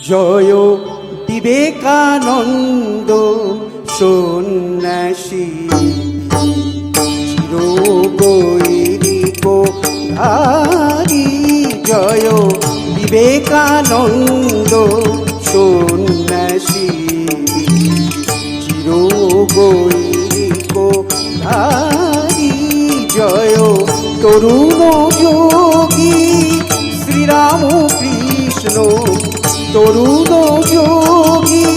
জয় বিবেকানন্দ সন্ন্যাসী চিরগৈরিক ধারী। জয় বিবেকানন্দ সন্ন্যাসী চিরগৈরিক ধারী। জয় তরুণ যোগী শ্রীরাম কৃষ্ণ, তরুণ যোগী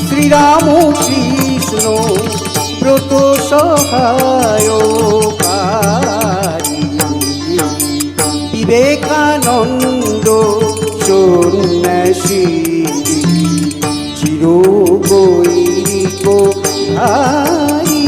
শ্রীরাম কৃষ্ণ ব্রত সহায়কারী। বিবেকানন্দ সন্ন্যাসী চিরগৈরিক ধারী।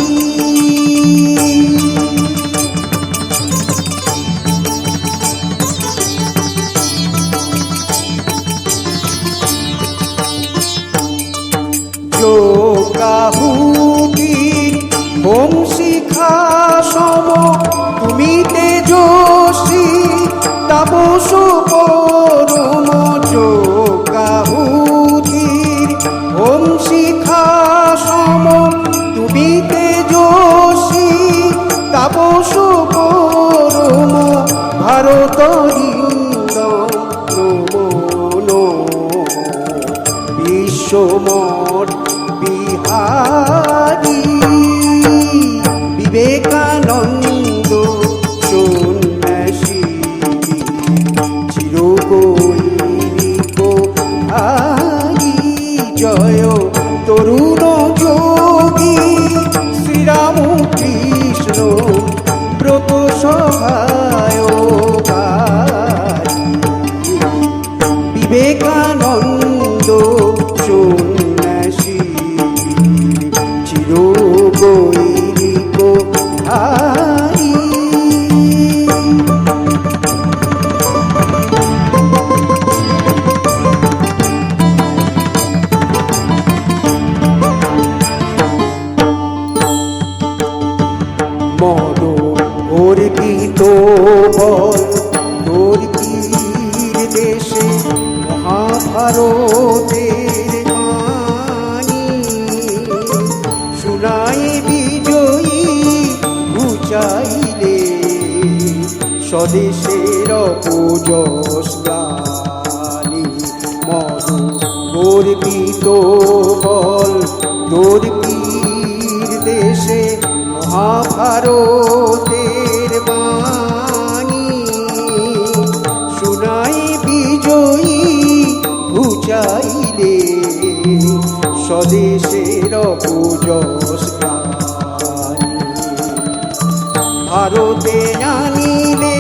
যোগাহুতির হোম শিখা সম তুমি তেজস্বী তাপস পরম। যোগাহুতির হোম শিখা সম তুমি তেজস্বী তাপস পরম। ভারত বিশ্বমঠ বিহারী। বিবেকানন্দ সন্ন্যাসী চিরগৈরিক ধারী। জয় তরুণ যোগী শ্রীরাম কৃষ্ণ ব্রত সহায়কারী। বিবেকানন্দ সন্ন্যাসী চিরগৈরিক ধারী। মদ অর্পিত বল তোর দেশে মহাভারতের বাণী। শুনাই বিজয়ী ঘুচাইলে স্বদেশের পূজস্গানী। মদ অর্পিত বল তোর দেশে মহাভারতের বাণী। শুনাই বিজয়ী ঘুচাইলে স্বদেশের পূজস্গানী। ভারতে আনিলে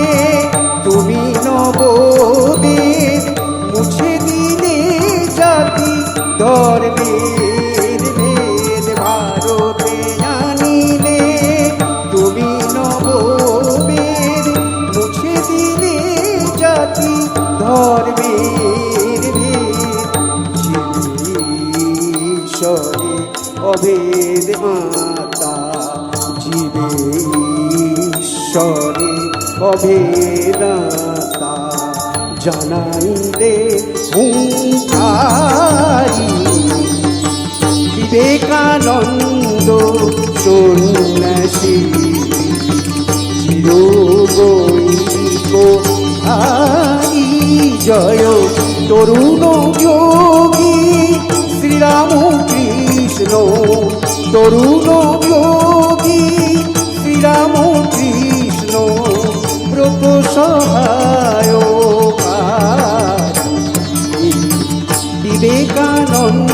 তুমি নববেদ, মুছে দিলে জাতি ধর্মের ভেদ। ভারতে আনিলে তুমি নববেদ, মুছে দিলে জাতি ধর্মের ভেদ। জীবেশ্বরে অভেদ মাতা, জীবেশ্বরে অভেদাতা। জানাইলে হুঙ্কারি। বিবেকানন্দ সন্ন্যাসী চিরগৈরিক ধারী। জয় তরুণ যোগী শ্রীরাম কৃষ্ণ, তরুণ যোগী শ্রীরাম কৃষ্ণ ব্রত সহায়কারী। বিবেকানন্দ